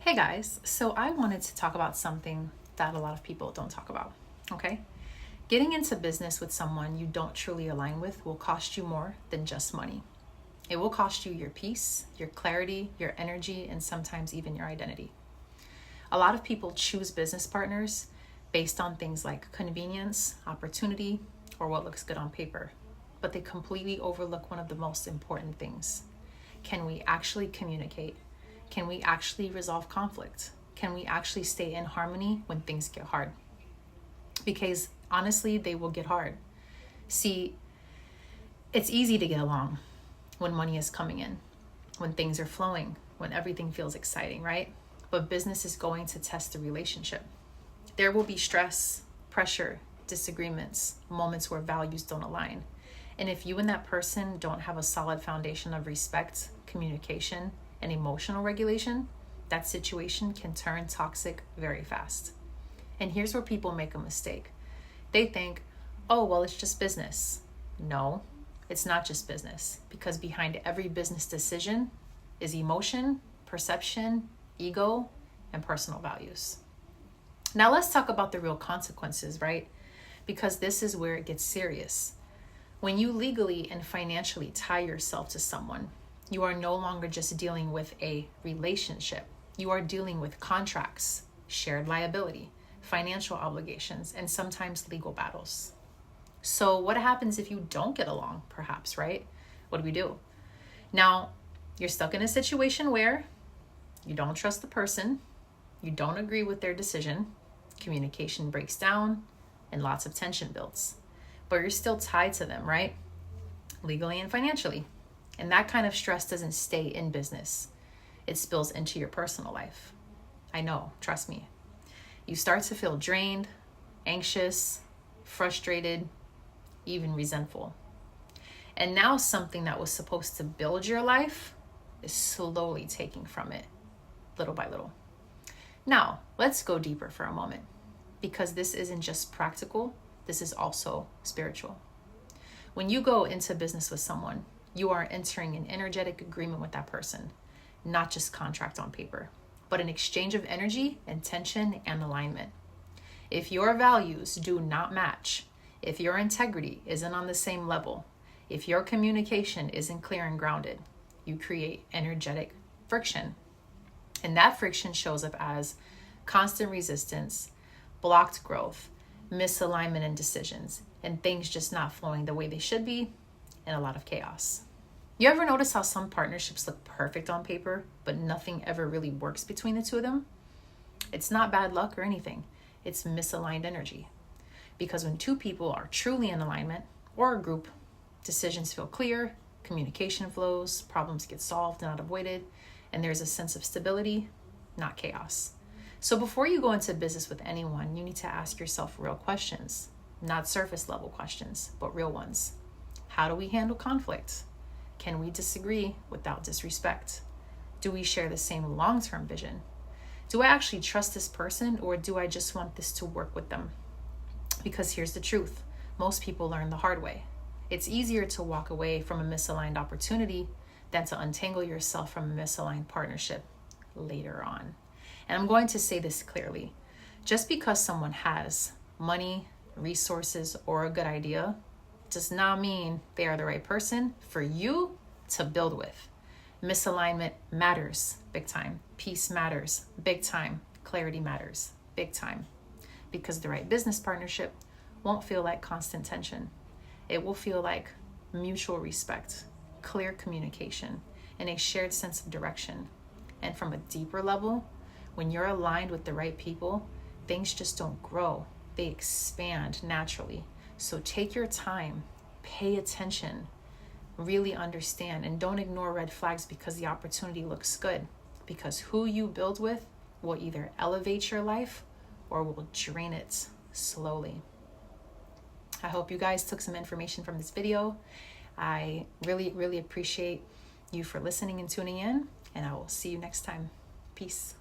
Hey guys, so I wanted to talk about something that a lot of people don't talk about, okay? Getting into business with someone you don't truly align with will cost you more than just money. It will cost you your peace, your clarity, your energy, and sometimes even your identity. A lot of people choose business partners based on things like convenience, opportunity, or what looks good on paper, but they completely overlook one of the most important things. Can we actually communicate? Can we actually resolve conflict? Can we actually stay in harmony when things get hard? Because honestly, they will get hard. See, it's easy to get along when money is coming in, when things are flowing, when everything feels exciting, right? But business is going to test the relationship. There will be stress, pressure, disagreements, moments where values don't align. And if you and that person don't have a solid foundation of respect, communication, and emotional regulation, that situation can turn toxic very fast. And here's where people make a mistake. They think, oh, well, it's just business. No, it's not just business, because behind every business decision is emotion, perception, ego, and personal values. Now let's talk about the real consequences, right? Because this is where it gets serious. When you legally and financially tie yourself to someone, you are no longer just dealing with a relationship. You are dealing with contracts, shared liability, financial obligations, and sometimes legal battles. So what happens if you don't get along, perhaps, right? What do we do? Now, you're stuck in a situation where you don't trust the person, you don't agree with their decision, communication breaks down, and lots of tension builds. But you're still tied to them, right? Legally and financially. And that kind of stress doesn't stay in business. It spills into your personal life. I know, trust me. You start to feel drained, anxious, frustrated, even resentful. And now something that was supposed to build your life is slowly taking from it, little by little. Now, let's go deeper for a moment, because this isn't just practical, this is also spiritual. When you go into business with someone, you are entering an energetic agreement with that person, not just contract on paper, but an exchange of energy, intention, and alignment. If your values do not match, if your integrity isn't on the same level, if your communication isn't clear and grounded, you create energetic friction. And that friction shows up as constant resistance, blocked growth, misalignment in decisions, and things just not flowing the way they should be, and a lot of chaos. You ever notice how some partnerships look perfect on paper, but nothing ever really works between the two of them? It's not bad luck or anything. It's misaligned energy. Because when two people are truly in alignment, or a group, decisions feel clear, communication flows, problems get solved and not avoided, and there's a sense of stability, not chaos. So before you go into business with anyone, you need to ask yourself real questions, not surface level questions, but real ones. How do we handle conflict? Can we disagree without disrespect? Do we share the same long-term vision? Do I actually trust this person, or do I just want this to work with them? Because here's the truth. Most people learn the hard way. It's easier to walk away from a misaligned opportunity than to untangle yourself from a misaligned partnership later on. And I'm going to say this clearly. Just because someone has money, resources, or a good idea does not mean they are the right person for you to build with. Misalignment matters big time. Peace matters big time. Clarity matters big time. Because the right business partnership won't feel like constant tension. It will feel like mutual respect, clear communication, and a shared sense of direction. And from a deeper level, when you're aligned with the right people, things just don't grow. They expand naturally. So take your time, pay attention, really understand, and don't ignore red flags because the opportunity looks good. Because who you build with will either elevate your life or will drain it slowly. I hope you guys took some information from this video. I really, really appreciate you for listening and tuning in, and I will see you next time. Peace.